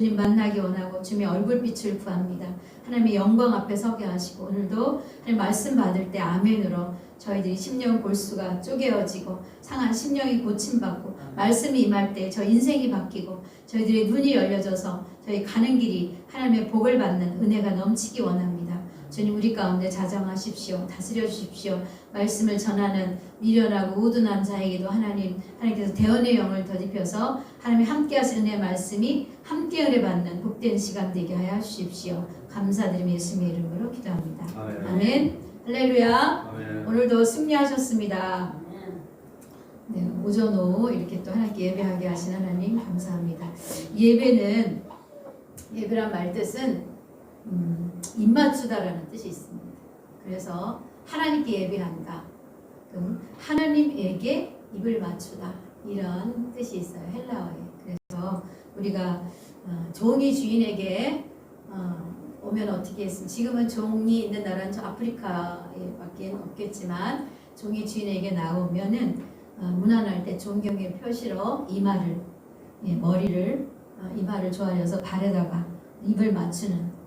주님 만나기 원하고 주님의 얼굴빛을 구합니다. 하나님의 영광 앞에 서게 하시고 오늘도 하나님 말씀 받을 때 아멘으로 저희들이 심령 골수가 쪼개어지고 상한 심령이 고침받고 말씀이 임할 때 저 인생이 바뀌고 저희들의 눈이 열려져서 저희 가는 길이 하나님의 복을 받는 은혜가 넘치기 원합니다. 주님 우리 가운데 자정하십시오. 다스려 주십시오. 말씀을 전하는 미련하고 우둔한 자에게도 하나님께서 대언의 영을 덧입혀서 하나님이 함께 하시는 은혜의 말씀이 함께 은혜 받는 복된 시간 되게 하여 주십시오. 감사드리며 예수님의 이름으로 기도합니다. 아멘. 아멘. 할렐루야. 아멘. 오늘도 승리하셨습니다. 네, 오전 오후 이렇게 또 하나님께 예배하게 하신 하나님 감사합니다. 예배란 말 뜻은 입맞추다라는 뜻이 있습니다. 그래서 하나님께 예배한다. 그럼 하나님에게 입을 맞추다 이런 뜻이 있어요. 헬라어에. 그래서 우리가 종이 주인에게 오면 어떻게 했습니까? 지금은 종이 있는 나라는 저 아프리카에 밖에 없겠지만 종이 주인에게 나오면은 문안할 때 존경의 표시로 이마를 이마를 조아려서 발에다가 입을 맞추는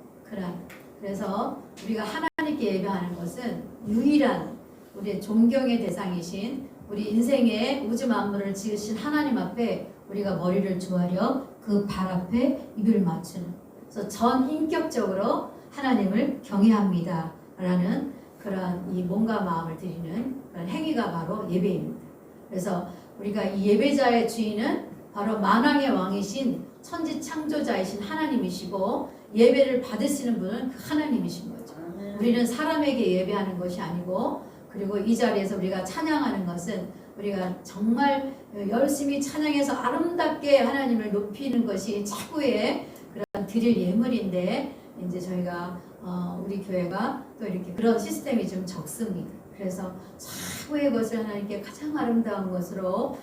그래서 우리가 하나님께 예배하는 것은 유일한 우리의 존경의 대상이신 우리 인생의 우주 만물을 지으신 하나님 앞에 우리가 머리를 조아려 그 발 앞에 입을 맞추는, 그래서 전 인격적으로 하나님을 경외합니다 라는 그런 이 몸과 마음을 드리는 그런 행위가 바로 예배입니다. 그래서 우리가 이 예배자의 주인은 바로 만왕의 왕이신 천지 창조자이신 하나님이시고 예배를 받으시는 분은 그 하나님이신 거죠. 우리는 사람에게 예배하는 것이 아니고, 그리고 이 자리에서 우리가 찬양하는 것은 우리가 정말 열심히 찬양해서 아름답게 하나님을 높이는 것이 최고의 그런 드릴 예물인데, 이제 저희가 우리 교회가 또 이렇게 그런 시스템이 좀 적습니다. 그래서 최고의 것을 하나님께 가장 아름다운 것으로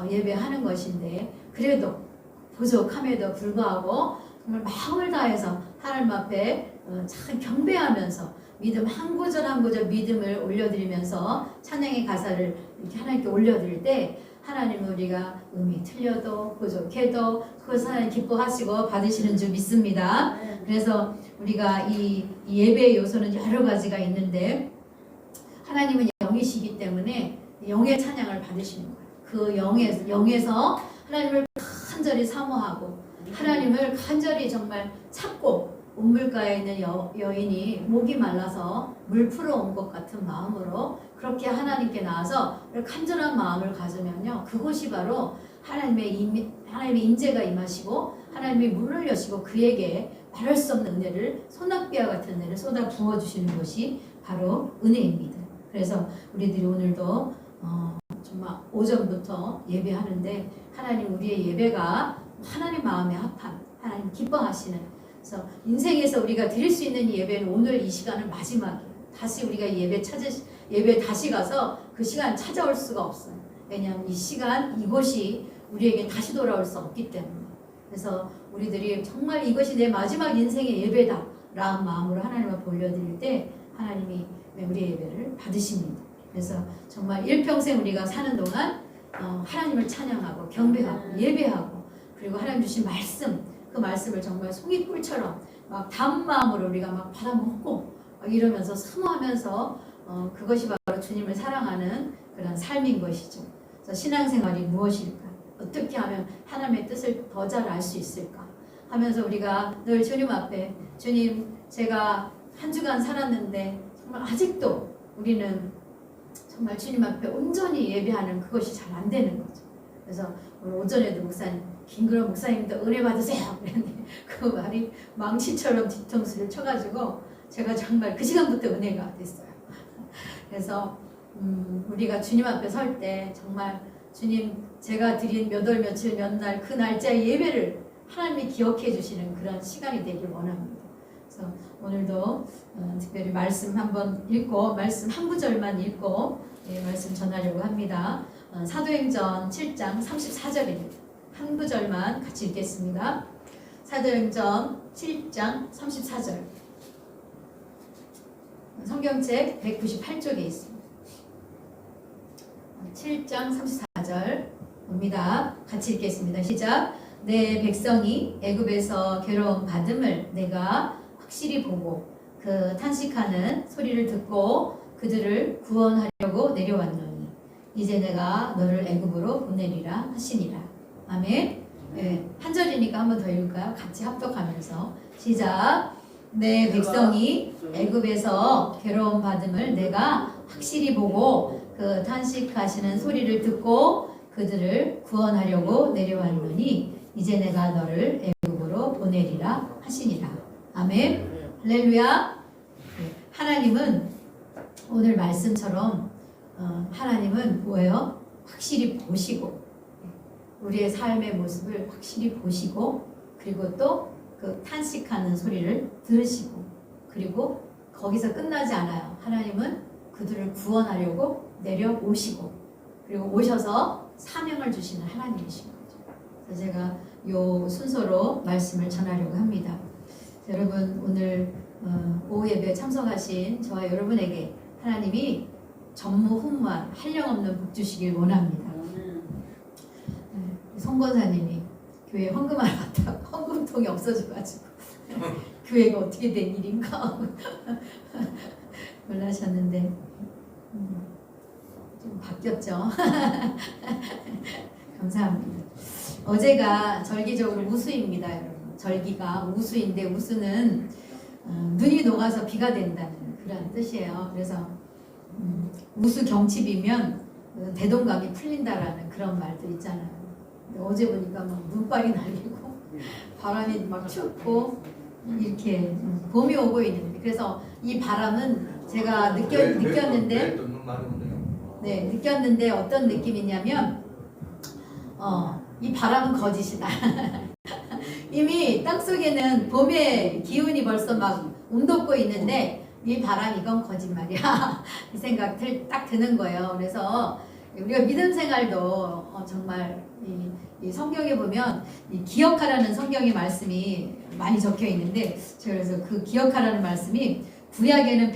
예배하는 것인데, 그래도 부족함에도 불구하고 정말 마음을 다해서 하나님 앞에 참 경배하면서 믿음 한 구절 한 구절 믿음을 올려드리면서 찬양의 가사를 이렇게 하나님께 올려드릴 때 하나님은 우리가 음이 틀려도 부족해도 그것을 하나님 기뻐하시고 받으시는 줄 믿습니다. 그래서 우리가 이 예배의 요소는 여러 가지가 있는데, 하나님은 영이시기 때문에 영의 찬양을 받으시는 거예요. 그 영에서 하나님을 간절히 사모하고 하나님을 간절히 정말 찾고, 온물가에 있는 여인이 목이 말라서 물 풀어온 것 같은 마음으로 그렇게 하나님께 나와서 간절한 마음을 가지면요, 그곳이 바로 하나님의 임재가 임하시고 하나님의 문을 여시고 그에게 말할 수 없는 은혜를, 소낙비와 같은 은혜를 쏟아 부어주시는 것이 바로 은혜입니다. 그래서 우리들이 오늘도 정말 오전부터 예배하는데, 하나님 우리의 예배가 하나님 마음에 합한, 하나님 기뻐하시는, 그래서 인생에서 우리가 드릴 수 있는 예배는 오늘 이 시간은 마지막이에요. 다시 우리가 예배 다시 가서 그 시간 찾아올 수가 없어요. 왜냐하면 이 시간, 이곳이 우리에게 다시 돌아올 수 없기 때문에. 그래서 우리들이 정말 이것이 내 마지막 인생의 예배다 라는 마음으로 하나님 앞에 올려드릴 때 하나님이 우리의 예배를 받으십니다. 그래서 정말 일평생 우리가 사는 동안 하나님을 찬양하고 경배하고 예배하고, 그리고 하나님 주신 말씀, 그 말씀을 정말 송이꿀처럼 막 담은 마음으로 우리가 막 받아먹고 막 이러면서 사모하면서 그것이 바로 주님을 사랑하는 그런 삶인 것이죠. 그래서 신앙생활이 무엇일까? 어떻게 하면 하나님의 뜻을 더 잘 알 수 있을까? 하면서 우리가 늘 주님 앞에, 주님 제가 한 주간 살았는데 정말 아직도 우리는 정말 주님 앞에 온전히 예배하는 그것이 잘 안 되는 거죠. 그래서 오늘 오전에도 김그런 목사님도 은혜 받으세요. 그 말이 망치처럼 뒤통수를 쳐가지고 제가 정말 그 시간부터 은혜가 됐어요. 그래서 우리가 주님 앞에 설 때 정말 주님 제가 드린 몇 월 며칠 몇 날 그 날짜의 예배를 하나님이 기억해 주시는 그런 시간이 되길 원합니다. 그래서 오늘도 특별히 말씀 한번 읽고, 말씀 한 구절만 읽고 말씀 전하려고 합니다. 사도행전 7장 34절입니다. 한 구절만 같이 읽겠습니다. 사도행전 7장 34절. 성경책 198쪽에 있습니다. 7장 34절 봅니다. 같이 읽겠습니다. 시작. 내 백성이 애굽에서 괴로움 받음을 내가 확실히 보고 그 탄식하는 소리를 듣고 그들을 구원하려고 내려왔노니 이제 내가 너를 애굽으로 보내리라 하시니라. 아멘. 네, 한 절이니까 한 번 더 읽을까요? 같이 합독하면서 시작. 내 백성이 애굽에서 괴로움 받음을 내가 확실히 보고 그 탄식하시는 소리를 듣고 그들을 구원하려고 내려왔노니 이제 내가 너를 애굽으로 보내리라 하시니라. 아멘. 할렐루야. 하나님은 오늘 말씀처럼 하나님은 뭐예요? 확실히 보시고 우리의 삶의 모습을 확실히 보시고 그리고 또 그 탄식하는 소리를 들으시고 그리고 거기서 끝나지 않아요. 하나님은 그들을 구원하려고 내려오시고 그리고 오셔서 사명을 주시는 하나님이신 거죠. 그래서 제가 요 순서로 말씀을 전하려고 합니다. 여러분 오늘 오후 예배에 참석하신 저와 여러분에게 하나님이 전무후무한 한량없는 복 주시길 원합니다. 성권사님이 교회 헌금하러 갔다가 헌금통이 없어져가지고 교회가 어떻게 된 일인가 놀라셨는데 좀 바뀌었죠. 감사합니다. 어제가 절기적으로 우수입니다, 여러분. 절기가 우수인데 우수는 눈이 녹아서 비가 된다는 그런 뜻이에요. 그래서 우수 경칩이면 대동강이 풀린다라는 그런 말도 있잖아요. 어제 보니까 막 눈발이 날리고 바람이 막 춥고 이렇게 봄이 오고 있는데 그래서 이 바람은 제가 느꼈는데 네, 느꼈는데 어떤 느낌이냐면 이 바람은 거짓이다. 이미 땅속에는 봄의 기운이 벌써 막 움돋고 있는데 이 바람 이건 거짓말이야. 이 생각 딱 드는 거예요. 그래서 우리가 믿음 생활도 정말 이 성경에 보면 이 기억하라는 성경의 말씀이 많이 적혀 있는데 그래서 그 기억하라는 말씀이 구약에는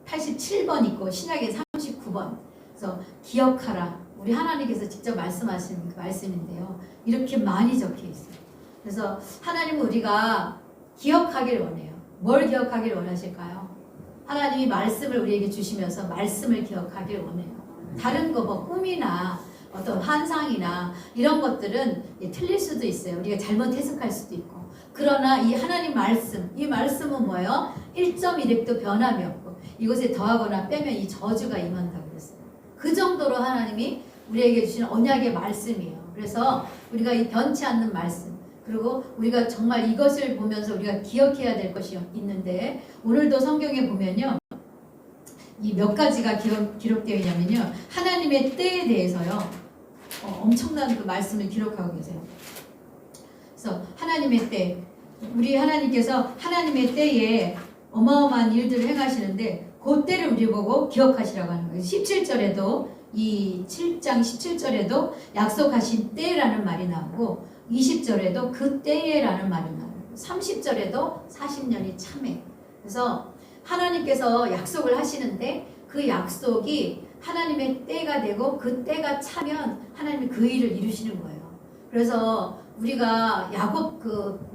187번 있고 신약에 39번. 그래서 기억하라. 우리 하나님께서 직접 말씀하신 그 말씀인데요. 이렇게 많이 적혀 있어요. 그래서 하나님은 우리가 기억하길 원해요. 뭘 기억하길 원하실까요? 하나님이 말씀을 우리에게 주시면서 말씀을 기억하길 원해요. 다른 거 뭐 꿈이나 어떤 환상이나 이런 것들은 틀릴 수도 있어요. 우리가 잘못 해석할 수도 있고. 그러나 이 하나님 말씀, 이 말씀은 뭐예요? 1.1획도 변함이 없고 이곳에 더하거나 빼면 이 저주가 임한다고 그랬어요. 그 정도로 하나님이 우리에게 주신 언약의 말씀이에요. 그래서 우리가 이 변치 않는 말씀 그리고 우리가 정말 이것을 보면서 우리가 기억해야 될 것이 있는데 오늘도 성경에 보면요. 이 몇 가지가 기록되어 있냐면요. 하나님의 때에 대해서요. 엄청난 그 말씀을 기록하고 계세요. 그래서 하나님의 때, 우리 하나님께서 하나님의 때에 어마어마한 일들을 행하시는데 그 때를 우리 보고 기억하시라고 하는 거예요. 17절에도 이 7장 17절에도 약속하신 때라는 말이 나오고 20절에도 그 때에라는 말이 나와요. 30절에도 40년이 참해. 그래서 하나님께서 약속을 하시는데 그 약속이 하나님의 때가 되고 그 때가 차면 하나님이 그 일을 이루시는 거예요. 그래서 우리가 야곱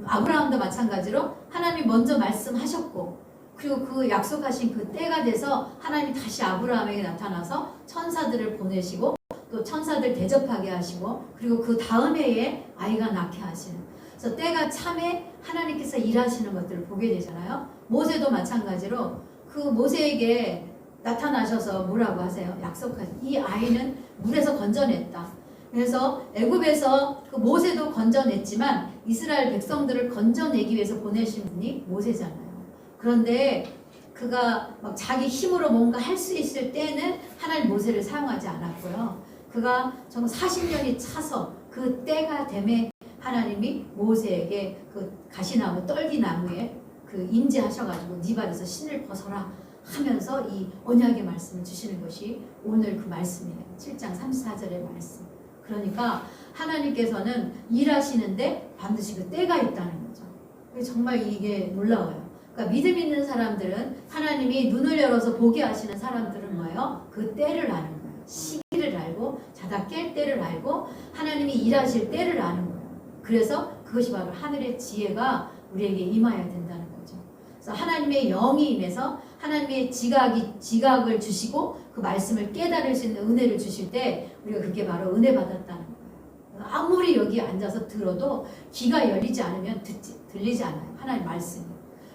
아브라함도 마찬가지로 하나님이 먼저 말씀하셨고 그리고 그 약속하신 그 때가 돼서 하나님이 다시 아브라함에게 나타나서 천사들을 보내시고 또 천사들 대접하게 하시고 그리고 그 다음 해에 아이가 낳게 하시는 그래서 때가 참에 하나님께서 일하시는 것들을 보게 되잖아요. 모세도 마찬가지로 그 모세에게 나타나셔서 뭐라고 하세요? 약속하세요. 이 아이는 물에서 건져냈다. 그래서 애굽에서 그 모세도 건져냈지만 이스라엘 백성들을 건져내기 위해서 보내신 분이 모세잖아요. 그런데 그가 막 자기 힘으로 뭔가 할 수 있을 때는 하나님 모세를 사용하지 않았고요. 그가 정말 40년이 차서 그 때가 되매 하나님이 모세에게 그 가시나무 떨기나무에 그 임재하셔가지고 네 발에서 신을 벗어라 하면서 이 언약의 말씀을 주시는 것이 오늘 그 말씀이에요. 7장 34절의 말씀. 그러니까 하나님께서는 일하시는데 반드시 그 때가 있다는 거죠. 정말 이게 놀라워요. 그러니까 믿음 있는 사람들은 하나님이 눈을 열어서 보게 하시는 사람들은 뭐예요? 그 때를 아는 거예요. 시기를 알고 자다 깰 때를 알고 하나님이 일하실 때를 아는 거예요. 그래서 그것이 바로 하늘의 지혜가 우리에게 임하여야 된다는 거죠. 그래서 하나님의 영이 임해서 하나님의 지각을 주시고 그 말씀을 깨달을 수 있는 은혜를 주실 때 우리가 그게 바로 은혜 받았다는 거예요. 아무리 여기 앉아서 들어도 귀가 열리지 않으면 들리지 않아요. 하나님 말씀이.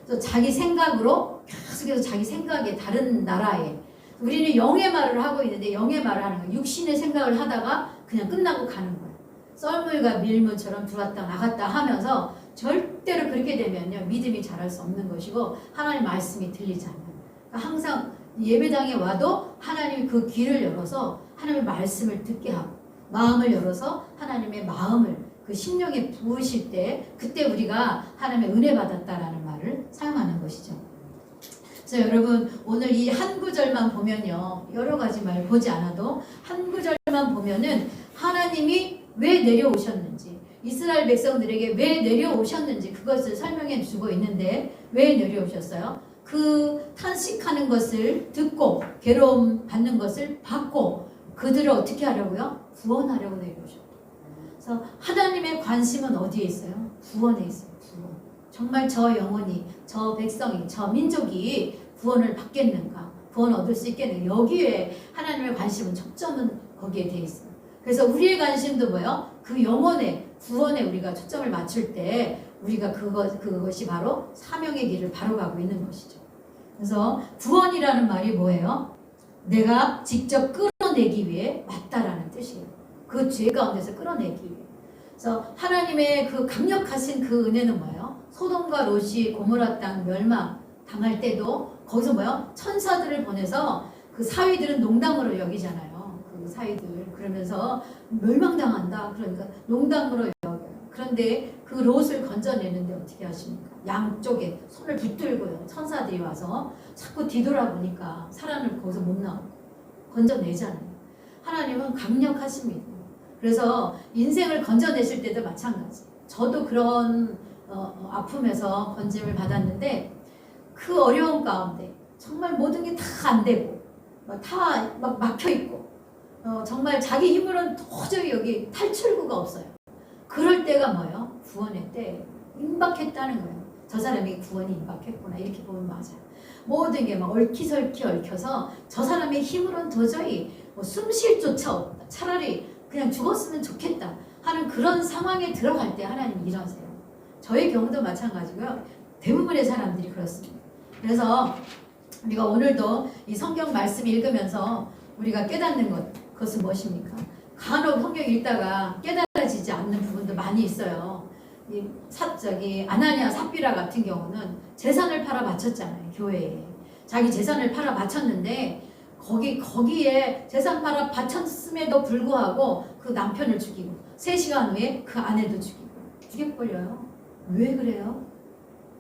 그래서 자기 생각으로 계속해서 자기 생각에 다른 나라에 우리는 영의 말을 하고 있는데 영의 말을 하는 거예요. 육신의 생각을 하다가 그냥 끝나고 가는 거예요. 썰물과 밀물처럼 들어왔다 나갔다 하면서 절대로 그렇게 되면요 믿음이 자랄 수 없는 것이고 하나님 말씀이 들리지 않아요. 그러니까 항상 예배당에 와도 하나님이 그 귀를 열어서 하나님의 말씀을 듣게 하고 마음을 열어서 하나님의 마음을 그 심령에 부으실 때 그때 우리가 하나님의 은혜 받았다라는 말을 사용하는 것이죠. 그래서 여러분 오늘 이 한 구절만 보면요 여러 가지 말 보지 않아도 한 구절만 보면은 하나님이 왜 내려오셨는지 이스라엘 백성들에게 왜 내려오셨는지 그것을 설명해 주고 있는데 왜 내려오셨어요? 그 탄식하는 것을 듣고 괴로움 받는 것을 받고 그들을 어떻게 하려고요? 구원하려고 내려오셨고 그래서 하나님의 관심은 어디에 있어요? 구원에 있어요. 구원. 정말 저 영혼이 저 백성이 저 민족이 구원을 받겠는가 구원 얻을 수 있겠는가 여기에 하나님의 관심은 초점은 거기에 돼 있어요. 그래서 우리의 관심도 뭐예요? 그 영혼의 구원에 우리가 초점을 맞출 때 우리가 그것이 바로 사명의 길을 바로 가고 있는 것이죠. 그래서 구원이라는 말이 뭐예요? 내가 직접 끌어내기 위해 왔다라는 뜻이에요. 그 죄 가운데서 끌어내기 위해. 그래서 하나님의 그 강력하신 그 은혜는 뭐예요? 소돔과 롯이 고모라 땅 멸망 당할 때도 거기서 뭐예요? 천사들을 보내서 그 사위들은 농담으로 여기잖아요. 그 사위들 그러면서 멸망당한다. 그러니까 농담으로 여겨요. 그런데 그 롯을 건져내는데 어떻게 하십니까? 양쪽에 손을 붙들고요. 천사들이 와서 자꾸 뒤돌아보니까 사람을 거기서 못 나오고 건져내잖아요. 하나님은 강력하십니다. 그래서 인생을 건져내실 때도 마찬가지. 저도 그런 아픔에서 건짐을 받았는데 그 어려운 가운데 정말 모든 게 다 안 되고 다 막 막혀있고 정말 자기 힘으로는 도저히 여기 탈출구가 없어요. 그럴 때가 뭐예요? 구원의 때 임박했다는 거예요. 저 사람이 구원이 임박했구나 이렇게 보면 맞아요. 모든 게 막 얽히설키 얽혀서 저 사람의 힘으로는 도저히 숨 쉴 조차 없다. 차라리 그냥 죽었으면 좋겠다 하는 그런 상황에 들어갈 때 하나님 일하세요. 저의 경우도 마찬가지고요. 대부분의 사람들이 그렇습니다. 그래서 우리가 오늘도 이 성경 말씀 읽으면서 우리가 깨닫는 그것은 무엇입니까? 간혹 성경 읽다가 깨달아지지 않는 부분도 많이 있어요. 아나니아 삽비라 같은 경우는 재산을 팔아 바쳤잖아요. 교회에. 자기 재산을 팔아 바쳤는데 거기에 재산 팔아 바쳤음에도 불구하고 그 남편을 죽이고 3시간 후에 그 아내도 죽이고 죽여버려요. 왜 그래요?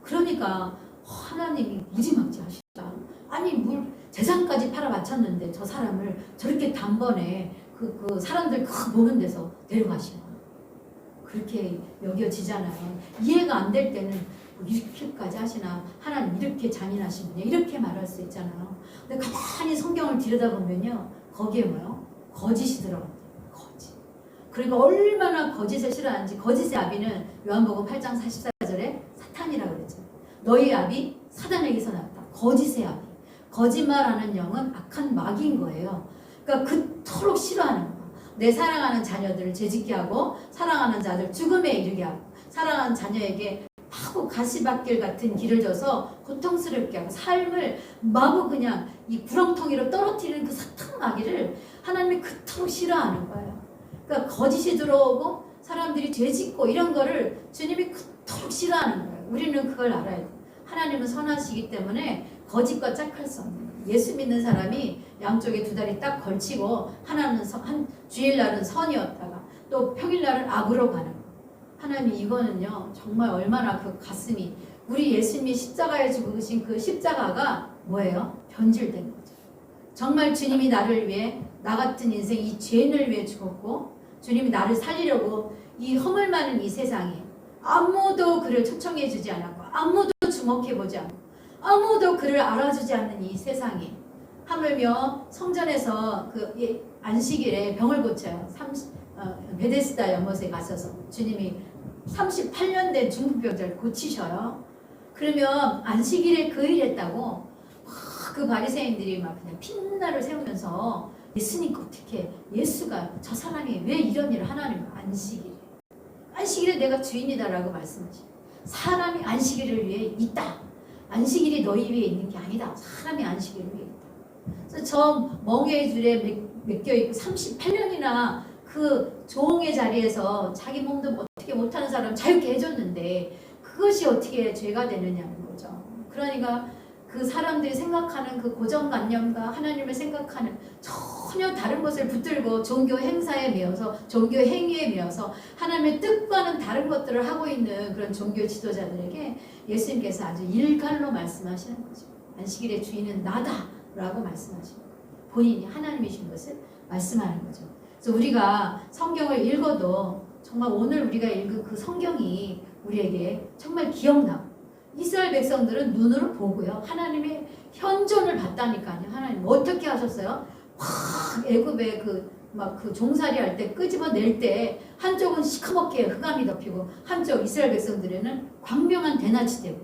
그러니까 하나님이 무지막지하시다. 아니 재산까지 팔아 바쳤는데 저 사람을 저렇게 단번에 그 사람들 보는 데서 데려가시나 그렇게 여겨지잖아요. 이해가 안 될 때는 이렇게까지 하시나 하나님 이렇게 잔인하시느냐 이렇게 말할 수 있잖아요. 근데 가만히 성경을 들여다보면요 거기에 뭐요? 거짓이 들어갑니다. 거짓. 그러니까 얼마나 거짓을 싫어하는지 거짓의 아비는 요한복음 8장 44절에 사탄이라고 그랬죠. 너희 아비 사단에게서 났다. 거짓의 아비. 거짓말하는 영은 악한 마귀인 거예요. 그러니까 그토록 싫어하는 거야. 내 사랑하는 자녀들을 죄짓게 하고 사랑하는 자들 죽음에 이르게 하고 사랑하는 자녀에게 마구 가시밭길 같은 길을 져서 고통스럽게 하고 삶을 마구 그냥 이 구렁텅이로 떨어뜨리는 그 사탄 마귀를 하나님이 그토록 싫어하는 거예요. 그러니까 거짓이 들어오고 사람들이 죄짓고 이런 거를 주님이 그토록 싫어하는 거예요. 우리는 그걸 알아야 돼요. 하나님은 선하시기 때문에 거짓과 짝할 수 없는 거예요. 예수 믿는 사람이 양쪽에 두 다리 딱 걸치고 하나는 주일날은 선이었다가 또 평일날은 악으로 가는 거예요. 하나님 이거는요 정말 얼마나 그 가슴이 우리 예수님이 십자가에 죽으신 그 십자가가 뭐예요? 변질된 거죠. 정말 주님이 나를 위해 나 같은 인생 이 죄인을 위해 죽었고 주님이 나를 살리려고 이 허물 많은 이 세상에 아무도 그를 초청해 주지 않았고 아무도 주목해 보지 않고 아무도 그를 알아주지 않는 이 세상에 하물며 성전에서 그 안식일에 병을 고쳐요. 베데스다 연못에 가셔서 주님이 38년 된 중풍병자를 고치셔요. 그러면 안식일에 그 일 했다고 그 바리새인들이 막 그냥 핀나를 세우면서 예수니까 어떻게 예수가 저 사람이 왜 이런 일을 하나님 안식일에 내가 주인이다라고 말씀하시죠. 사람이 안식일을 위해 있다. 안식일이 너희 위해 있는 게 아니다. 사람이 안식일을 위해 있다. 그래서 저 멍에의 줄에 맡겨있고 38년이나 그 종의 자리에서 자기 몸도 어떻게 못하는 사람 자유케 해줬는데 그것이 어떻게 죄가 되느냐는 거죠. 그러니까 그 사람들이 생각하는 그 고정관념과 하나님을 생각하는 전혀 다른 것을 붙들고 종교 행사에 매여서 종교 행위에 매여서 하나님의 뜻과는 다른 것들을 하고 있는 그런 종교 지도자들에게 예수님께서 아주 일갈로 말씀하시는 거죠. 안식일의 주인은 나다 라고 말씀하시는 거예요. 본인이 하나님이신 것을 말씀하는 거죠. 그래서 우리가 성경을 읽어도 정말 오늘 우리가 읽은 그 성경이 우리에게 정말 기억나고 이스라엘 백성들은 눈으로 보고요. 하나님의 현존을 봤다니까요. 하나님 어떻게 하셨어요? 확 애굽에 그 종살이 할 때 끄집어낼 때 한쪽은 시커멓게 흑암이 덮이고 한쪽 이스라엘 백성들에는 광명한 대낮이 되고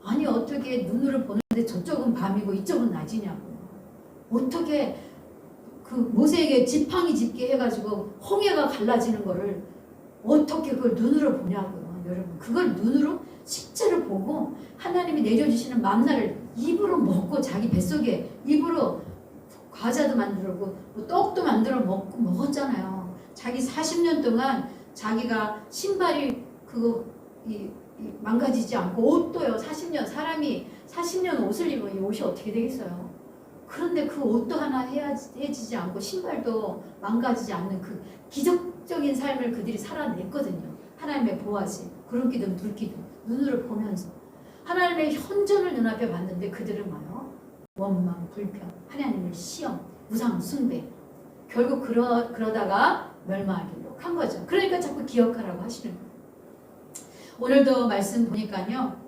아니 어떻게 눈으로 보는데 저쪽은 밤이고 이쪽은 낮이냐고 어떻게 그 모세에게 지팡이 짚게 해가지고 홍해가 갈라지는 거를 어떻게 그걸 눈으로 보냐고요. 여러분 그걸 눈으로 실제로 보고 하나님이 내려주시는 만나를 입으로 먹고 자기 뱃속에 입으로 과자도 만들고 떡도 만들어 먹었잖아요. 자기 40년 동안 자기가 신발이 망가지지 않고 옷도요. 40년 사람이 40년 옷을 입으면 이 옷이 어떻게 되겠어요. 그런데 그 옷도 하나 해지지 않고 신발도 망가지지 않는 그 기적적인 삶을 그들이 살아냈거든요. 하나님의 보호하심, 구름기둥, 물기둥 눈으로 보면서 하나님의 현존을 눈앞에 봤는데 그들은 뭐요? 원망, 불평, 하나님을 시험, 우상, 숭배 결국 그러다가 멸망하기로 한 거죠. 그러니까 자꾸 기억하라고 하시는 거예요. 오늘도 말씀 보니까요.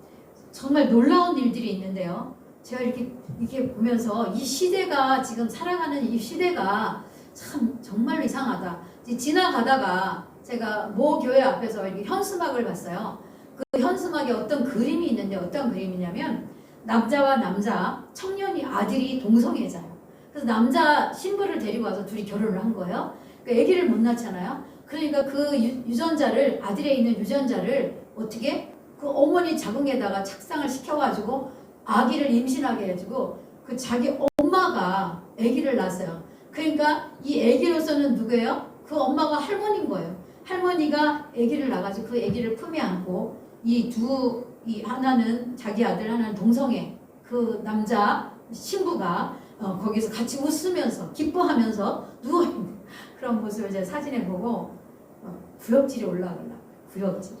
정말 놀라운 일들이 있는데요. 제가 이렇게 보면서 이 시대가 지금 살아가는 이 시대가 참 정말로 이상하다. 지나가다가 제가 모 교회 앞에서 이렇게 현수막을 봤어요. 그 현수막에 어떤 그림이 있는데 어떤 그림이냐면 남자와 남자 청년이 아들이 동성애자예요. 그래서 남자 신부를 데리고 와서 둘이 결혼을 한 거예요. 그러니까 아기를 못 낳잖아요. 그러니까 그 유전자를 아들에 있는 유전자를 어떻게 그 어머니 자궁에다가 착상을 시켜가지고 아기를 임신하게 해가지고 그 자기 엄마가 아기를 낳았어요. 그러니까 이 아기로서는 누구예요? 그 엄마가 할머니인 거예요. 할머니가 아기를 낳아가지고 그 아기를 품에 안고 이 하나는 자기 아들 하나는 동성애 그 남자 신부가 거기서 같이 웃으면서 기뻐하면서 누워있는 그런 모습을 제가 사진에 보고 구역질이 올라가려고 구역질이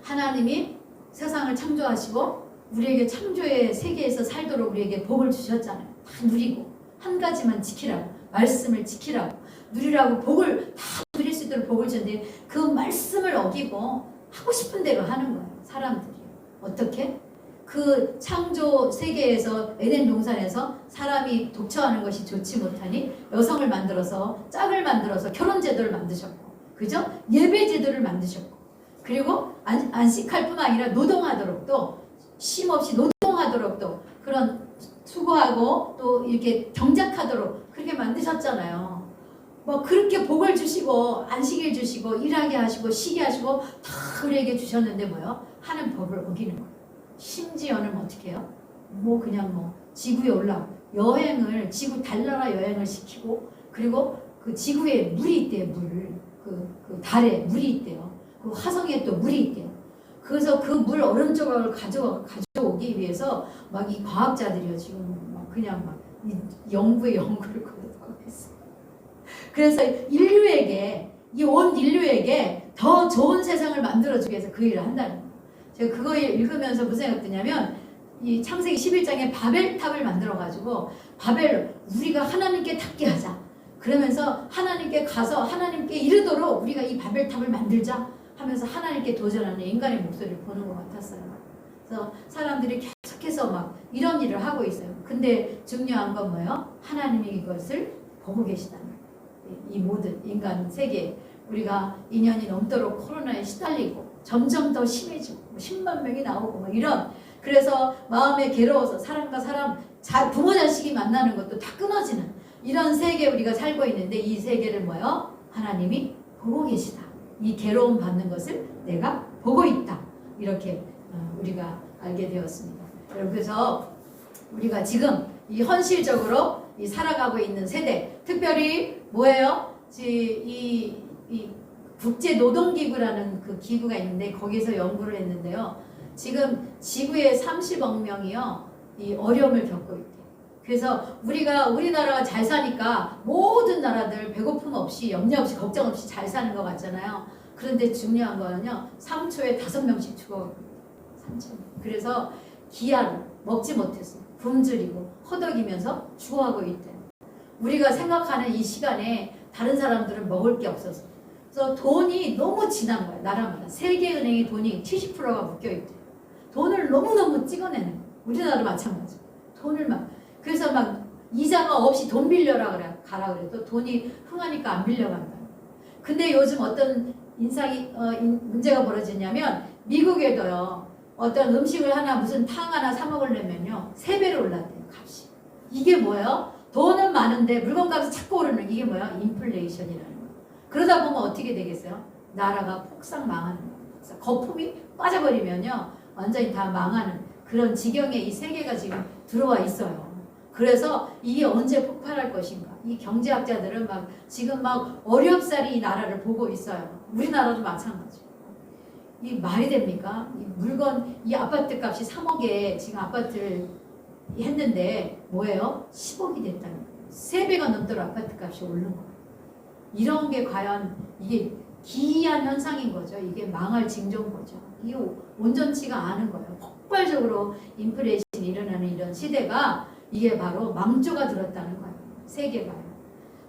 하나님이 세상을 창조하시고 우리에게 창조의 세계에서 살도록 우리에게 복을 주셨잖아요. 다 누리고 한 가지만 지키라고 말씀을 지키라고 누리라고 복을 다 누릴 수 있도록 복을 줬는데 그 말씀을 어기고 하고 싶은 대로 하는 거예요. 사람들이 어떻게? 그 창조 세계에서 에덴 동산에서 사람이 독처하는 것이 좋지 못하니 여성을 만들어서 짝을 만들어서 결혼 제도를 만드셨고 그죠? 예배 제도를 만드셨고 그리고 안식할 뿐만 아니라 노동하도록 또 쉼없이 노동하도록 또 그런 수고하고 또 이렇게 경작하도록 그렇게 만드셨잖아요. 뭐 그렇게 복을 주시고 안식일 주시고 일하게 하시고 쉬게 하시고 다 우리에게 주셨는데 뭐요? 하는 법을 어기는 거예요. 심지어는 어떻게 해요? 그냥 지구에 여행을 지구 달나라 여행을 시키고 그리고 그 지구에 물이 있대요. 그 달에 물이 있대요. 그 화성에 또 물이 있대요. 그래서 그 물 얼음 조각을 가져오기 위해서 막 이 과학자들이요 지금 막 그냥 막 이 연구에 연구를 거듭하고 있어요. 그래서 이 온 인류에게 더 좋은 세상을 만들어주기 위해서 그 일을 한다는 거예요. 제가 그거 읽으면서 무슨 생각이 드냐면 이 창세기 11장에 바벨탑을 만들어가지고 우리가 하나님께 닿게 하자. 그러면서 하나님께 가서 하나님께 이르도록 우리가 이 바벨탑을 만들자 하면서 하나님께 도전하는 인간의 목소리를 보는 것 같았어요. 그래서 사람들이 계속해서 막 이런 일을 하고 있어요. 근데 중요한 건 뭐예요? 하나님이 이것을 보고 계시다는 거예요. 이 모든 인간 세계 우리가 2년이 넘도록 코로나에 시달리고 점점 더 심해지고 10만 명이 나오고 뭐 이런 그래서 마음에 괴로워서 사람과 사람 부모 자식이 만나는 것도 다 끊어지는 이런 세계 우리가 살고 있는데 이 세계를 뭐요? 하나님이 보고 계시다. 이 괴로움 받는 것을 내가 보고 있다. 이렇게 우리가 알게 되었습니다. 여러분 그래서 우리가 지금 이 현실적으로 이 살아가고 있는 세대 특별히 뭐예요? 이 국제노동기구라는 그 기구가 있는데 거기서 연구를 했는데요. 지금 지구의 30억 명이요. 이 어려움을 겪고 있대요. 그래서 우리나라가 잘 사니까 모든 나라들 배고픔 없이 염려 없이 걱정 없이 잘 사는 것 같잖아요. 그런데 중요한 거는요. 3초에 5명씩 죽어가고 있대요. 3초. 그래서 기아로 먹지 못해서 굶주리고 허덕이면서 죽어가고 있대요. 우리가 생각하는 이 시간에 다른 사람들은 먹을 게 없어서 그래서 돈이 너무 진한 거예요. 나라마다. 세계은행의 돈이 70%가 묶여있대요. 돈을 너무너무 찍어내는 거예요. 우리나라도 마찬가지. 돈을 그래서 이자가 없이 돈 빌려라 그래. 가라 그래. 또 돈이 흥하니까 안 빌려간다. 근데 요즘 어떤 문제가 벌어지냐면 미국에도요. 어떤 음식을 하나 무슨 탕 하나 사 먹으려면요. 3배로 올랐대요. 값이. 이게 뭐예요? 돈은 많은데 물건값이 자꾸 오르는 이게 뭐야? 인플레이션이라는 거예요. 그러다 보면 어떻게 되겠어요? 나라가 폭삭 망하는 거예요. 거품이 빠져버리면요. 완전히 다 망하는 그런 지경에 이 세계가 지금 들어와 있어요. 그래서 이게 언제 폭발할 것인가. 이 경제학자들은 지금 어렵사리 이 나라를 보고 있어요. 우리나라도 마찬가지. 이 말이 됩니까? 이 아파트 값이 3억에 지금 아파트를 했는데 뭐예요? 10억이 됐다는 거예요. 3배가 넘도록 아파트 값이 오른 거예요. 이런 게 과연 이게 기이한 현상인 거죠. 이게 망할 징조인 거죠. 이게 온전치가 않은 거예요. 폭발적으로 인플레이션이 일어나는 이런 시대가 이게 바로 망조가 들었다는 거예요. 세계가요.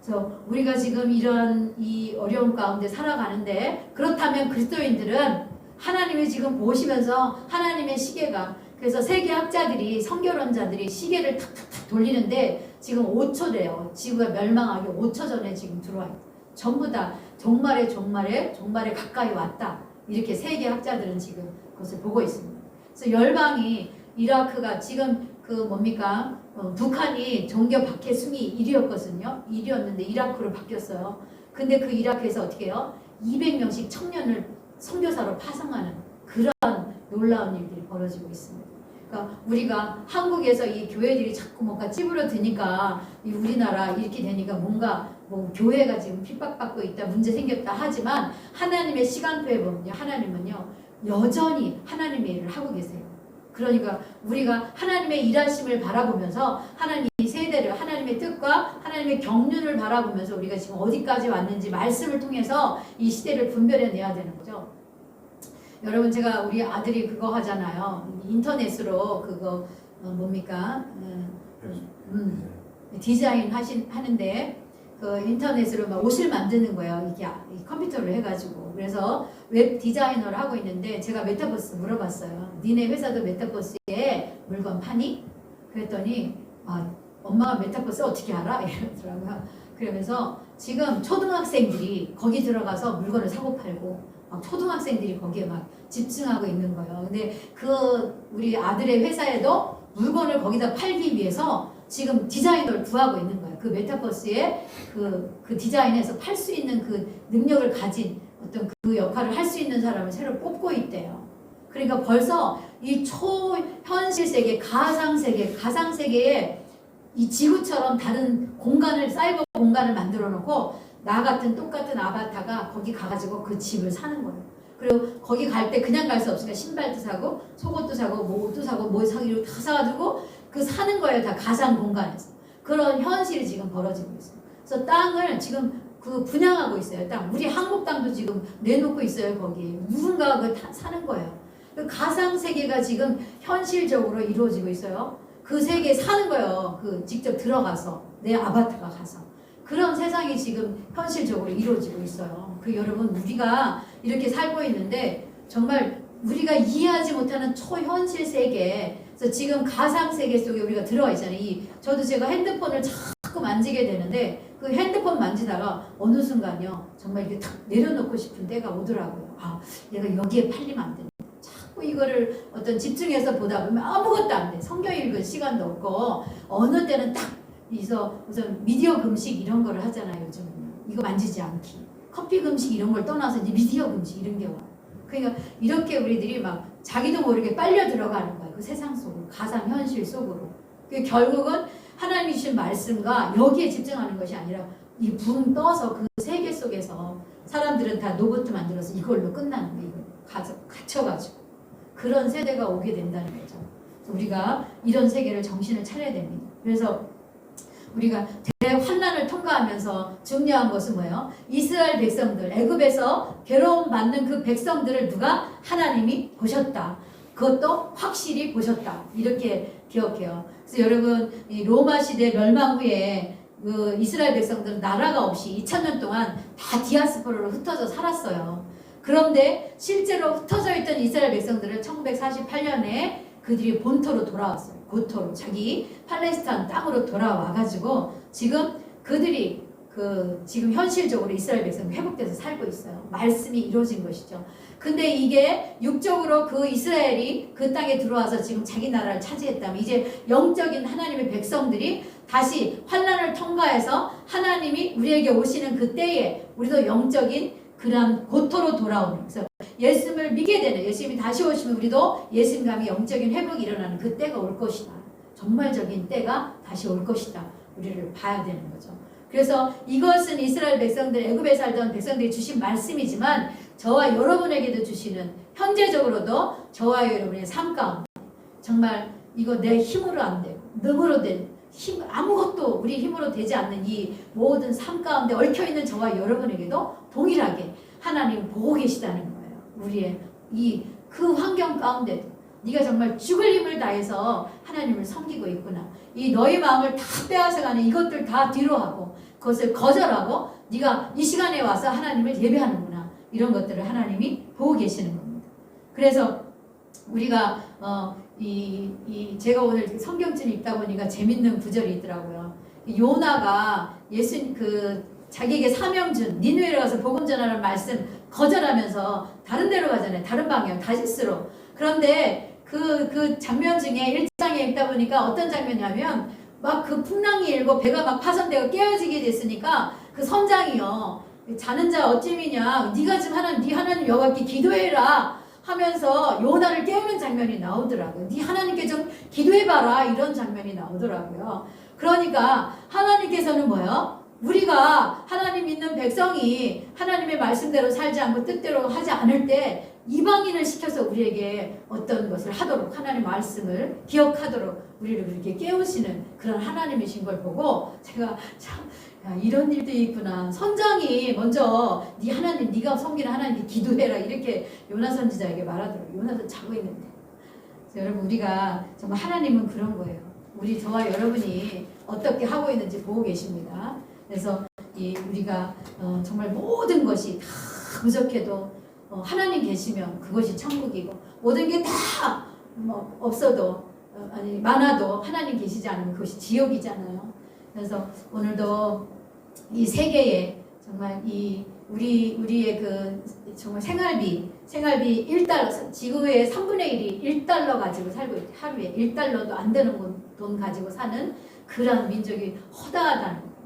그래서 우리가 지금 이런 이 어려움 가운데 살아가는데 그렇다면 그리스도인들은 하나님이 지금 보시면서 하나님의 시계가 그래서 세계학자들이 성결원자들이 시계를 탁탁탁 돌리는데 지금 5초래요. 지구가 멸망하기 5초 전에 지금 들어와 있다. 전부 다 종말에 가까이 왔다. 이렇게 세계학자들은 지금 그것을 보고 있습니다. 그래서 열방이 이라크가 지금 북한이 종교 박해 순위 1위였거든요. 1위였는데 이라크로 바뀌었어요. 근데 그 이라크에서 어떻게 해요? 200명씩 청년을 선교사로 파송하는 그런 놀라운 일들이 벌어지고 있습니다. 그러니까 우리가 한국에서 이 교회들이 자꾸 뭔가 찌부러드니까 이 우리나라 이렇게 되니까 뭔가 교회가 지금 핍박받고 있다, 문제 생겼다 하지만 하나님의 시간표에 보면요. 하나님은요. 여전히 하나님의 일을 하고 계세요. 그러니까 우리가 하나님의 일하심을 바라보면서 하나님 이 세대를 하나님의 뜻과 하나님의 경륜을 바라보면서 우리가 지금 어디까지 왔는지 말씀을 통해서 이 시대를 분별해내야 되는 거죠. 여러분 제가 우리 아들이 그거 하잖아요. 인터넷으로 그거 디자인 하는데 그 인터넷으로 막 옷을 만드는 거예요. 이게 컴퓨터로 해가지고. 그래서 웹 디자이너를 하고 있는데 제가 메타버스 물어봤어요. 니네 회사도 메타버스에 물건 파니? 그랬더니 엄마가 메타버스 어떻게 알아? 이러더라고요. 그러면서 지금 초등학생들이 거기 들어가서 물건을 사고 팔고 초등학생들이 거기에 막 집중하고 있는 거예요. 근데 우리 아들의 회사에도 물건을 거기다 팔기 위해서 지금 디자이너를 구하고 있는 거예요. 그 메타버스에 그 디자인해서 팔 수 있는 그 능력을 가진 어떤 그 역할을 할 수 있는 사람을 새로 뽑고 있대요. 그러니까 벌써 이 초현실 세계, 가상세계에 이 지구처럼 다른 공간을, 사이버 공간을 만들어 놓고 나 같은 똑같은 아바타가 거기 가가지고 그 집을 사는 거예요. 그리고 거기 갈 때 그냥 갈 수 없으니까 신발도 사고 속옷도 사고 옷도 사고 뭐 사기로 다 사가지고 그 사는 거예요. 다 가상 공간에서. 그런 현실이 지금 벌어지고 있어요. 그래서 땅을 지금 분양하고 있어요. 땅. 우리 한국 땅도 지금 내놓고 있어요. 거기. 누군가가 사는 거예요. 그 가상 세계가 지금 현실적으로 이루어지고 있어요. 그 세계에 사는 거예요. 직접 들어가서 내 아바타가 가서. 그런 세상이 지금 현실적으로 이루어지고 있어요. 여러분 우리가 이렇게 살고 있는데 정말 우리가 이해하지 못하는 초현실 세계 그래서 지금 가상 세계 속에 우리가 들어와 있잖아요. 저도 제가 핸드폰을 자꾸 만지게 되는데 그 핸드폰 만지다가 어느 순간요 정말 이렇게 탁 내려놓고 싶은 때가 오더라고요. 아, 내가 여기에 팔리면 안 되는데 자꾸 이거를 어떤 집중해서 보다 보면 아무것도 안 돼. 성경 읽을 시간도 없고 어느 때는 딱 우선 미디어 금식 이런 거를 하잖아요. 요즘은 이거 만지지 않기, 커피 금식 이런 걸 떠나서 이제 미디어 금식 이런 게 와요. 그러니까 이렇게 우리들이 막 자기도 모르게 빨려 들어가는 거예요. 그 세상 속으로, 가상 현실 속으로. 결국은 하나님이 주신 말씀과 여기에 집중하는 것이 아니라 이 붕 떠서 그 세계 속에서 사람들은 다 로봇 만들어서 이걸로 끝나는 거예요. 이거 갇혀가지고 그런 세대가 오게 된다는 거죠. 우리가 이런 세계를 정신을 차려야 됩니다. 그래서 우리가 대환난을 통과하면서 중요한 것은 뭐예요? 이스라엘 백성들, 애굽에서 괴로움 받는 그 백성들을 누가? 하나님이 보셨다. 그것도 확실히 보셨다. 이렇게 기억해요. 그래서 여러분, 이 로마 시대 멸망 후에 그 이스라엘 백성들은 나라가 없이 2000년 동안 다 디아스포라로 흩어져 살았어요. 그런데 실제로 흩어져 있던 이스라엘 백성들은 1948년에 그들이 본토로 돌아왔어요. 고토로 자기 팔레스타인 땅으로 돌아와가지고 지금 그들이 지금 현실적으로 이스라엘 백성이 회복돼서 살고 있어요. 말씀이 이루어진 것이죠. 근데 이게 육적으로 그 이스라엘이 그 땅에 들어와서 지금 자기 나라를 차지했다면 이제 영적인 하나님의 백성들이 다시 환난을 통과해서 하나님이 우리에게 오시는 그 때에 우리도 영적인 그런 고토로 돌아오는, 그래서 예수님을 믿게 되는, 예수님이 다시 오시면 우리도 예수님감이 영적인 회복이 일어나는 그 때가 올 것이다. 정말적인 때가 다시 올 것이다. 우리를 봐야 되는 거죠. 그래서 이것은 이스라엘 백성들, 애굽에 살던 백성들이 주신 말씀이지만 저와 여러분에게도 주시는, 현재적으로도 저와 여러분의 삶 가운데 정말 이거 내 힘으로 안 되고 능으로 된 힘, 아무것도 우리 힘으로 되지 않는 이 모든 삶 가운데 얽혀있는 저와 여러분에게도 동일하게 하나님 보고 계시다는 거예요. 우리의 그 환경 가운데도 네가 정말 죽을 힘을 다해서 하나님을 섬기고 있구나. 이 너의 마음을 다 빼앗아가는 이것들 다 뒤로 하고 그것을 거절하고 네가 이 시간에 와서 하나님을 예배하는구나. 이런 것들을 하나님이 보고 계시는 겁니다. 그래서 우리가 제가 오늘 성경책 읽다 보니까 재밌는 구절이 있더라고요. 요나가 자기에게 사명 준 니느웨로 가서 복음 전하는 말씀 거절하면서 다른 데로 가잖아요. 다른 방향, 다시스로. 그런데 그 장면 중에 1장에 읽다 보니까 어떤 장면이냐면 막 그 풍랑이 일고 배가 막 파손되고 깨어지게 됐으니까 그 선장이요. 자는 자 어찌미냐. 네가 지금 네 하나님 여호와께 기도해라 하면서 요나를 깨우는 장면이 나오더라고요. 네 하나님께 좀 기도해봐라 이런 장면이 나오더라고요. 그러니까 하나님께서는 뭐예요? 우리가 하나님 믿는 백성이 하나님의 말씀대로 살지 않고 뜻대로 하지 않을 때 이방인을 시켜서 우리에게 어떤 것을 하도록 하나님 말씀을 기억하도록 우리를 그렇게 깨우시는 그런 하나님이신 걸 보고 제가 참 이런 일도 있구나. 선장이 먼저 네 하나님, 네가 섬기는 하나님께 기도해라 이렇게 요나 선지자에게 말하더라고요. 요나도 자고 있는데. 그래서 여러분 우리가 정말 하나님은 그런 거예요. 저와 여러분이 어떻게 하고 있는지 보고 계십니다. 그래서 우리가 정말 모든 것이 다 부족해도 하나님 계시면 그것이 천국이고 모든 게 다 없어도 많아도 하나님 계시지 않으면 그것이 지옥이잖아요. 그래서 오늘도 이 세계에 정말 우리의 정말 생활비 1달러, 지구의 3분의 1이 1달러 가지고 살고 있고 하루에 1달러도 안 되는 돈 가지고 사는 그런 민족이 허다하다는 거예요.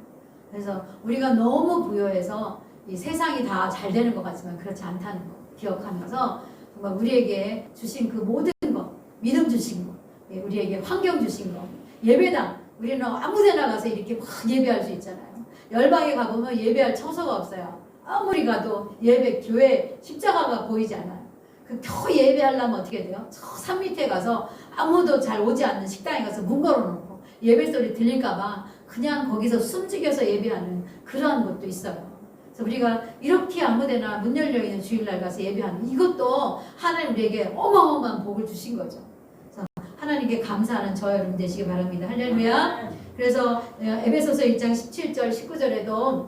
그래서 우리가 너무 부여해서 이 세상이 다 잘 되는 것 같지만 그렇지 않다는 거 기억하면서 정말 우리에게 주신 그 모든 것, 믿음 주신 것, 우리에게 환경 주신 것, 예배당 우리는 아무데나 가서 이렇게 막 예배할 수 있잖아요. 열방에 가보면 예배할 처소가 없어요. 아무리 가도 교회 십자가가 보이지 않아요. 겨우 예배하려면 어떻게 돼요? 저 산 밑에 가서 아무도 잘 오지 않는 식당에 가서 문 걸어놓고 예배 소리 들릴까봐 그냥 거기서 숨죽여서 예배하는 그러한 것도 있어요. 그래서 우리가 이렇게 아무데나 문 열려있는 주일날 가서 예배하는 이것도 하나님 우리에게 어마어마한 복을 주신 거죠. 그래서 하나님께 감사하는 저 여러분 되시기 바랍니다. 할렐루야. 그래서 에베소서 1장 17절 19절에도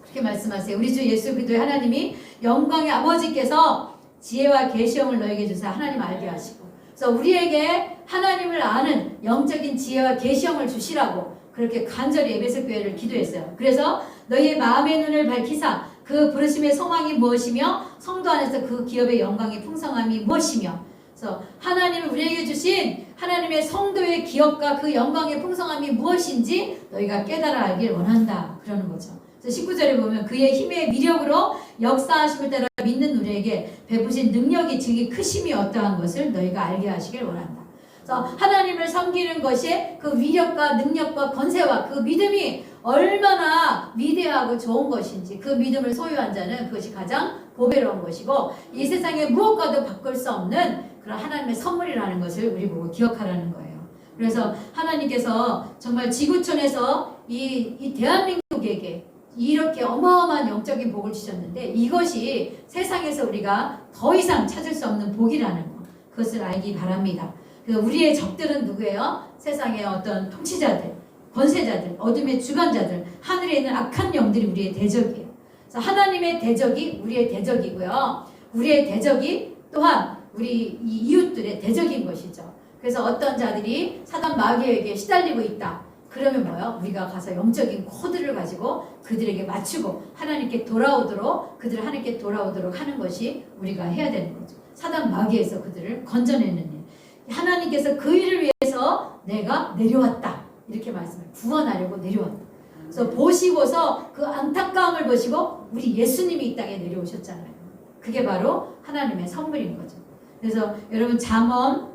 그렇게 말씀하세요. 우리 주 예수 그리스도의 하나님이 영광의 아버지께서 지혜와 계시형을 너에게 주사 하나님 알게 하시고, 그래서 우리에게 하나님을 아는 영적인 지혜와 계시형을 주시라고 그렇게 간절히 에베소 교회를 기도했어요. 그래서 너희의 마음의 눈을 밝히사 그 부르심의 소망이 무엇이며 성도 안에서 그 기업의 영광의 풍성함이 무엇이며, 그래서 하나님이 우리에게 주신 하나님의 성도의 기업과 그 영광의 풍성함이 무엇인지 너희가 깨달아 알길 원한다 그러는 거죠. 그래서 19절에 보면 그의 힘의 위력으로 역사하심을 따라 믿는 우리에게 베푸신 능력이 즉이 크심이 어떠한 것을 너희가 알게 하시길 원한다. 그래서 하나님을 섬기는 것이 그 위력과 능력과 권세와 그 믿음이 얼마나 위대하고 좋은 것인지, 그 믿음을 소유한 자는 그것이 가장 보배로운 것이고 이 세상에 무엇과도 바꿀 수 없는 그런 하나님의 선물이라는 것을 우리 보고 기억하라는 거예요. 그래서 하나님께서 정말 지구촌에서 이 대한민국에게 이렇게 어마어마한 영적인 복을 주셨는데 이것이 세상에서 우리가 더 이상 찾을 수 없는 복이라는 것, 그것을 알기 바랍니다. 우리의 적들은 누구예요? 세상의 어떤 통치자들, 권세자들, 어둠의 주관자들, 하늘에 있는 악한 영들이 우리의 대적이에요. 그래서 하나님의 대적이 우리의 대적이고요. 우리의 대적이 또한 우리 이웃들의 대적인 것이죠. 그래서 어떤 자들이 사단 마귀에게 시달리고 있다. 그러면 뭐요? 우리가 가서 영적인 코드를 가지고 그들에게 맞추고 하나님께 돌아오도록, 그들을 하나님께 돌아오도록 하는 것이 우리가 해야 되는 거죠. 사단 마귀에서 그들을 건져내는 일. 하나님께서 그 일을 위해서 내가 내려왔다. 이렇게 말씀을 구원하려고 내려왔다. 그래서 보시고서 그 안타까움을 보시고 우리 예수님이 이 땅에 내려오셨잖아요. 그게 바로 하나님의 선물인 거죠. 그래서 여러분 잠언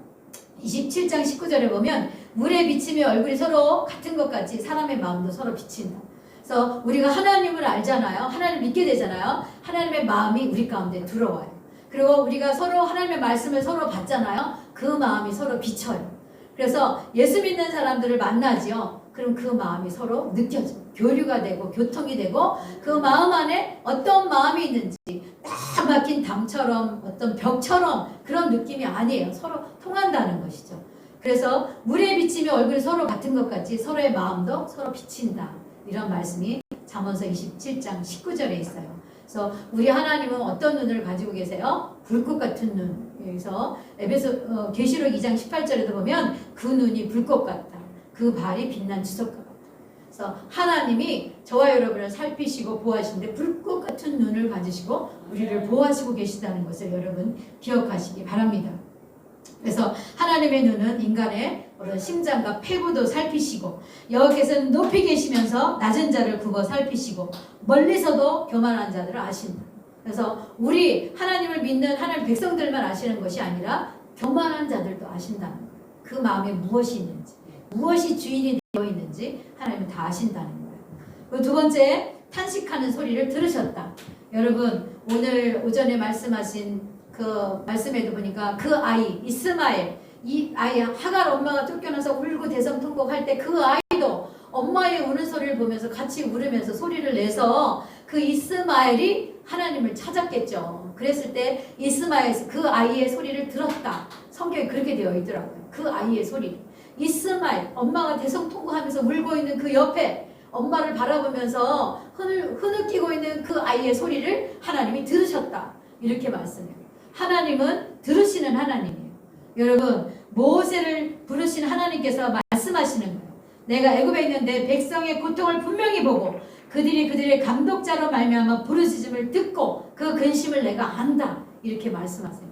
27장 19절에 보면 물에 비치며 얼굴이 서로 같은 것 같이 사람의 마음도 서로 비친다. 그래서 우리가 하나님을 알잖아요. 하나님을 믿게 되잖아요. 하나님의 마음이 우리 가운데 들어와요. 그리고 우리가 서로 하나님의 말씀을 서로 받잖아요. 그 마음이 서로 비쳐요. 그래서 예수 믿는 사람들을 만나지요. 그럼 그 마음이 서로 느껴져. 교류가 되고 교통이 되고 그 마음 안에 어떤 마음이 있는지 딱 막힌 담처럼 어떤 벽처럼 그런 느낌이 아니에요. 서로 통한다는 것이죠. 그래서 물에 비치며 얼굴이 서로 같은 것 같이 서로의 마음도 서로 비친다. 이런 말씀이 잠언서 27장 19절에 있어요. 그래서 우리 하나님은 어떤 눈을 가지고 계세요? 불꽃 같은 눈. 여기서 에베소 계시록 2장 18절에도 보면 그 눈이 불꽃 같다. 그 발이 빛난 주석과 같다. 그래서 하나님이 저와 여러분을 살피시고 보호하시는데 불꽃 같은 눈을 가지시고 우리를 보호하시고 계시다는 것을 여러분 기억하시기 바랍니다. 그래서 하나님의 눈은 인간의 심장과 폐부도 살피시고 여호와께서는 높이 계시면서 낮은 자를 굽어 살피시고 멀리서도 교만한 자들을 아신다. 그래서 우리 하나님을 믿는 하나님 백성들만 아시는 것이 아니라 교만한 자들도 아신다는 거예요. 그 마음에 무엇이 있는지, 무엇이 주인이 되어 있는지 하나님은 다 아신다는 거예요. 그리고 두 번째, 탄식하는 소리를 들으셨다. 여러분 오늘 오전에 말씀하신 그 말씀에도 보니까 그 아이 이스마엘, 이 아이 하갈 엄마가 쫓겨나서 울고 대성통곡할 때 그 아이도 엄마의 우는 소리를 보면서 같이 울으면서 소리를 내서 그 이스마엘이 하나님을 찾았겠죠. 그랬을 때 이스마엘 그 아이의 소리를 들었다. 성경에 그렇게 되어 있더라고요. 그 아이의 소리. 이스마엘 엄마가 대성통곡하면서 울고 있는 그 옆에 엄마를 바라보면서 흐느끼고 있는 그 아이의 소리를 하나님이 들으셨다. 이렇게 말씀해요. 하나님은 들으시는 하나님이에요. 여러분 모세를 부르신 하나님께서 말씀하시는 거예요. 내가 애굽에 있는데 백성의 고통을 분명히 보고 그들의 감독자로 말미암아 부르짖음을 듣고 그 근심을 내가 안다. 이렇게 말씀하세요.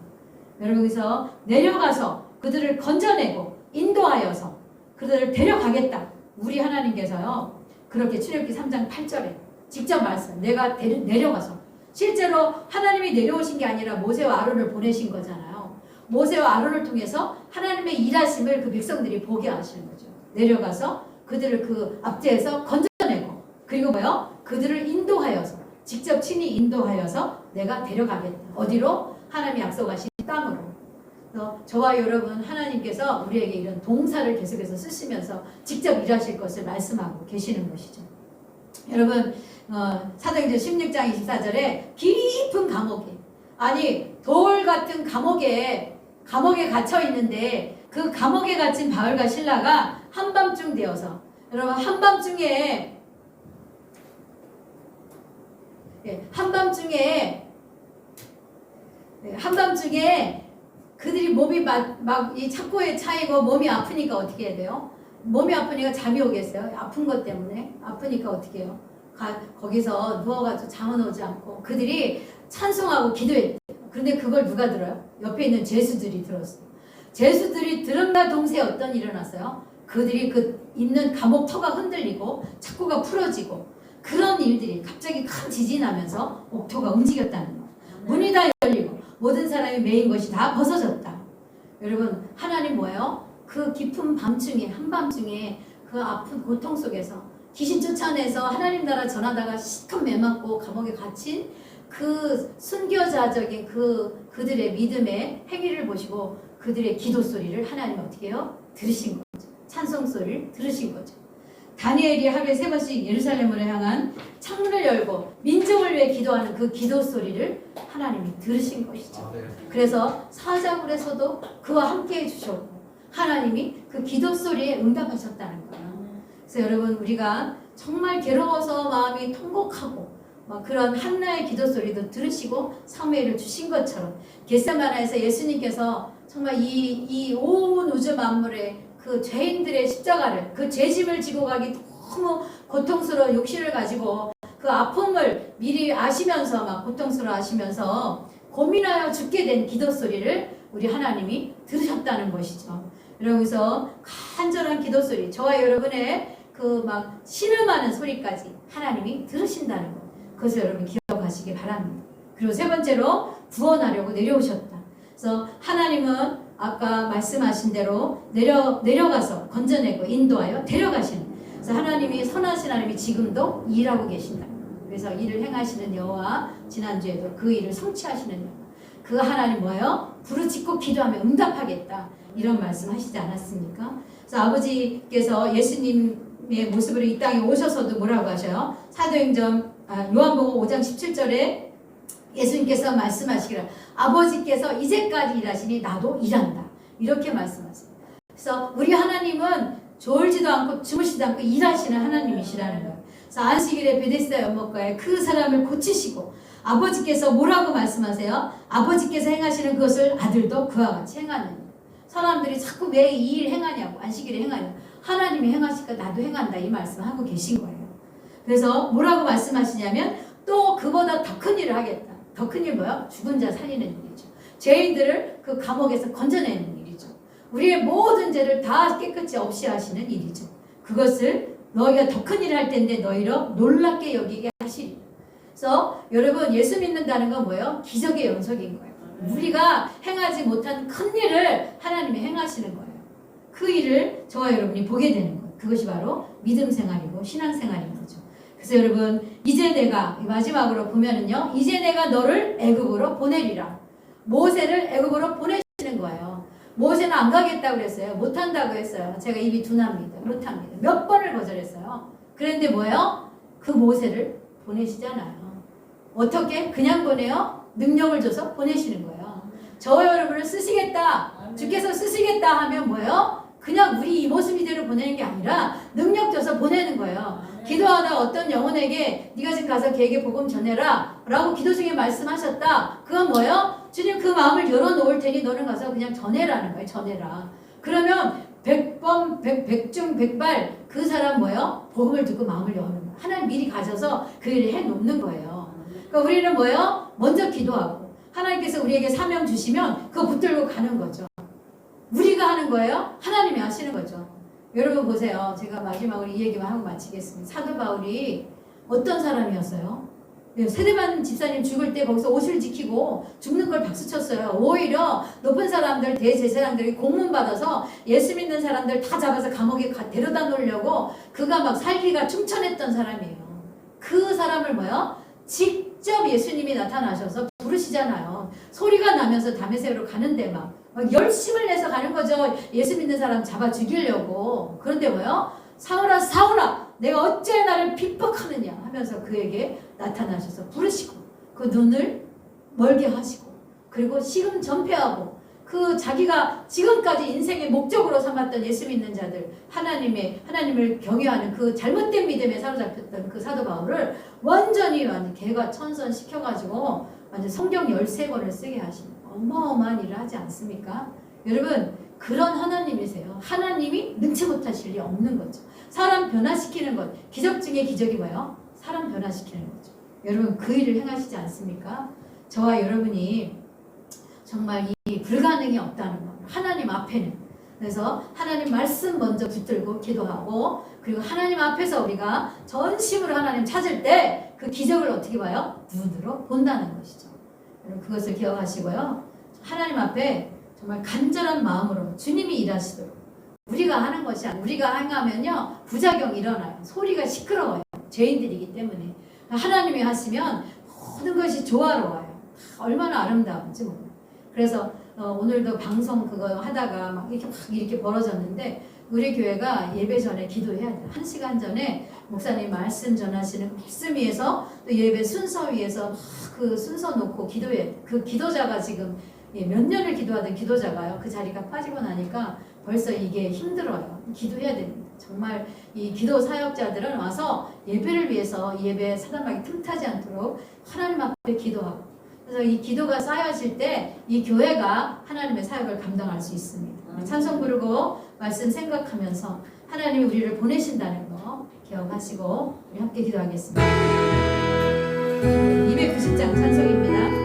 여러분 여기서 내려가서 그들을 건져내고 인도하여서 그들을 데려가겠다. 우리 하나님께서요 그렇게 출애굽기 3장 8절에 직접 말씀 내가 내려가서 실제로 하나님이 내려오신 게 아니라 모세와 아론을 보내신 거잖아요. 모세와 아론을 통해서 하나님의 일하심을 그 백성들이 보게 하시는 거죠. 내려가서 그들을 그 압제에서 건져내고 그리고 뭐요? 그들을 인도하여서 직접 친히 인도하여서 내가 데려가겠다. 어디로? 하나님이 약속하신 땅으로. 그래서 저와 여러분 하나님께서 우리에게 이런 동사를 계속해서 쓰시면서 직접 일하실 것을 말씀하고 계시는 것이죠. 여러분 사도행전 16장 24절에 깊은 감옥에 아니 돌 같은 감옥에 갇혀 있는데 그 감옥에 갇힌 바울과 실라가 한밤중 되어서 여러분 한밤중에 그들이 몸이 막 이 착고에 차이고 몸이 아프니까 어떻게 해야 돼요? 몸이 아프니까 잠이 오겠어요? 아픈 것 때문에. 아프니까 어떻게 해요? 거기서 누워가지고 잠은 오지 않고 그들이 찬송하고 기도했대요. 그런데 그걸 누가 들어요? 옆에 있는 제수들이 들었어요. 제수들이 들은가 동시에 어떤 일이 일어났어요? 그들이 그 있는 감옥 터가 흔들리고 착고가 풀어지고 그런 일들이 갑자기 큰 지진이 나면서 옥토가 움직였다는 거예요. 문이 다 열리고 모든 사람이 메인 것이 다 벗어졌다. 여러분, 하나님 뭐예요? 그 깊은 밤중에, 한밤중에 그 아픈 고통 속에서 귀신 쫓아내서 하나님 나라 전하다가 실컷 매맞고 감옥에 갇힌 그 순교자적인 그들의 믿음의 행위를 보시고 그들의 기도 소리를 하나님 어떻게 해요? 들으신 거죠. 찬송 소리를 들으신 거죠. 다니엘이 하루에 3번씩 예루살렘으로 향한 창문을 열고 민족을 위해 기도하는 그 기도 소리를 하나님이 들으신 것이죠. 그래서 사자굴에서도 그와 함께 해주셨고 하나님이 그 기도 소리에 응답하셨다는 거예요. 그래서 여러분, 우리가 정말 괴로워서 마음이 통곡하고 막 그런 한나의 기도 소리도 들으시고 사무엘을 주신 것처럼 겟세마나에서 예수님께서 정말 이 온 우주 만물의 그 죄인들의 십자가를, 그 죄짐을 지고 가기 너무 고통스러운 욕심을 가지고 그 아픔을 미리 아시면서 막 고통스러워 하시면서 고민하여 죽게 된 기도 소리를 우리 하나님이 들으셨다는 것이죠. 여러분서 간절한 기도 소리, 저와 여러분의 그 막 신음하는 소리까지 하나님이 들으신다는 것, 그것을 여러분 기억하시기 바랍니다. 그리고 3번째로 구원하려고 내려오셨다. 그래서 하나님은 아까 말씀하신 대로 내려가서 건져내고 인도하여 데려가시는. 그래서 하나님이 선하신 하나님이 지금도 일하고 계신다. 그래서 일을 행하시는 여호와, 지난주에도 그 일을 성취하시는 여호와. 그 하나님 뭐예요? 부르짖고 기도하면 응답하겠다. 이런 말씀 하시지 않았습니까? 그래서 아버지께서 예수님의 모습으로 이 땅에 오셔서도 뭐라고 하셔요? 요한복음 5장 17절에 예수님께서 말씀하시기를 아버지께서 이제까지 일하시니 나도 일한다. 이렇게 말씀하세요. 그래서 우리 하나님은 졸지도 않고 주무시지도 않고 일하시는 하나님이시라는 거예요. 그래서 안식일에 베데스다 연못가에 그 사람을 고치시고 아버지께서 뭐라고 말씀하세요? 아버지께서 행하시는 그것을 아들도 그와 같이 행하느니. 사람들이 자꾸 왜 이 일 행하냐고, 안식일에 행하냐고. 하나님이 행하시니까 나도 행한다, 이 말씀하고 계신 거예요. 그래서 뭐라고 말씀하시냐면 또 그보다 더 큰 일을 하겠다. 더 큰 일 뭐야? 죽은 자 살리는 일이죠. 죄인들을 그 감옥에서 건져내는 일이죠. 우리의 모든 죄를 다 깨끗이 없이 하시는 일이죠. 그것을 너희가 더 큰 일을 할 텐데 너희로 놀랍게 여기게 하시리. 그래서 여러분, 예수 믿는다는 건 뭐예요? 기적의 연속인 거예요. 우리가 행하지 못한 큰 일을 하나님이 행하시는 거예요. 그 일을 저와 여러분이 보게 되는 거예요. 그것이 바로 믿음 생활이고 신앙 생활인 거죠. 그래서 여러분, 이제 내가 마지막으로 보면은요, 이제 내가 너를 애굽으로 보내리라. 모세를 애굽으로 보내시는 거예요. 모세는 안 가겠다고 그랬어요. 못한다고 했어요. 제가 입이 둔합니다. 못합니다. 몇 번을 거절했어요. 그런데 뭐예요? 그 모세를 보내시잖아요. 어떻게? 그냥 보내요? 능력을 줘서 보내시는 거예요. 저와 여러분을 쓰시겠다, 주께서 쓰시겠다 하면 뭐예요? 그냥 우리 이 모습 이대로 보내는 게 아니라 능력 줘서 보내는 거예요. 기도하다 어떤 영혼에게 네가 지금 가서 걔에게 복음 전해라 라고 기도 중에 말씀하셨다. 그건 뭐예요? 주님 그 마음을 열어놓을 테니 너는 가서 그냥 전해라는 거예요. 전해라. 그러면 100번, 100중 100발 그 사람 뭐예요? 복음을 듣고 마음을 여는 거예요. 하나님 미리 가셔서 그 일을 해놓는 거예요. 그러니까 우리는 뭐예요? 먼저 기도하고 하나님께서 우리에게 사명 주시면 그거 붙들고 가는 거죠. 우리가 하는 거예요? 하나님이 하시는 거죠. 여러분 보세요. 제가 마지막으로 이 얘기만 하고 마치겠습니다. 사도 바울이 어떤 사람이었어요? 세대반 집사님 죽을 때 거기서 옷을 지키고 죽는 걸 박수쳤어요. 오히려 높은 사람들, 대제사장들이 공문 받아서 예수 믿는 사람들 다 잡아서 감옥에 데려다 놓으려고 그가 막 살기가 충천했던 사람이에요. 그 사람을 뭐요? 직접 예수님이 나타나셔서 부르시잖아요. 소리가 나면서 다메섹으로 가는데 막 열심을 내서 가는 거죠. 예수 믿는 사람 잡아 죽이려고. 그런데 뭐요? 사울아 사울아 내가 어째 나를 핍박하느냐 하면서 그에게 나타나셔서 부르시고 그 눈을 멀게 하시고 그리고 시금 전폐하고 그 자기가 지금까지 인생의 목적으로 삼았던 예수 믿는 자들 하나님을 경외하는 그 잘못된 믿음에 사로잡혔던 그 사도 바울을 완전히 개가 천선시켜가지고 완전 성경 13권을 쓰게 하신 어마어마한 일을 하지 않습니까? 여러분 그런 하나님이세요. 하나님이 능치 못하실 리 없는 거죠. 사람 변화시키는 것, 기적 중에 기적이 뭐예요? 사람 변화시키는 거죠. 여러분 그 일을 행하시지 않습니까? 저와 여러분이 정말 이 불가능이 없다는 거. 하나님 앞에는. 그래서 하나님 말씀 먼저 붙들고 기도하고, 그리고 하나님 앞에서 우리가 전심으로 하나님 찾을 때 그 기적을 어떻게 봐요? 눈으로 본다는 것이죠. 여러분 그것을 기억하시고요. 하나님 앞에 정말 간절한 마음으로 주님이 일하시도록, 우리가 하는 것이 아니라, 우리가 행하면요 부작용이 일어나요. 소리가 시끄러워요. 죄인들이기 때문에. 하나님이 하시면 모든 것이 조화로워요. 얼마나 아름다운지 몰라요. 그래서 오늘도 방송 그거 하다가 막 이렇게 벌어졌는데, 우리 교회가 예배 전에 기도해야 돼요. 1시간 전에 목사님 말씀 전하시는 말씀 위에서 또 예배 순서 위에서 그 순서 놓고 기도해야 돼요. 그 기도자가 지금 몇 년을 기도하던 기도자가요. 그 자리가 빠지고 나니까 벌써 이게 힘들어요. 기도해야 됩니다. 정말 이 기도 사역자들은 와서 예배를 위해서 예배 사단막이 틈타지 않도록 하나님 앞에 기도하고, 그래서 이 기도가 쌓여질 때 이 교회가 하나님의 사역을 감당할 수 있습니다. 찬송 부르고 말씀 생각하면서 하나님이 우리를 보내신다는 거 기억하시고 우리 함께 기도하겠습니다. 290장 찬송입니다.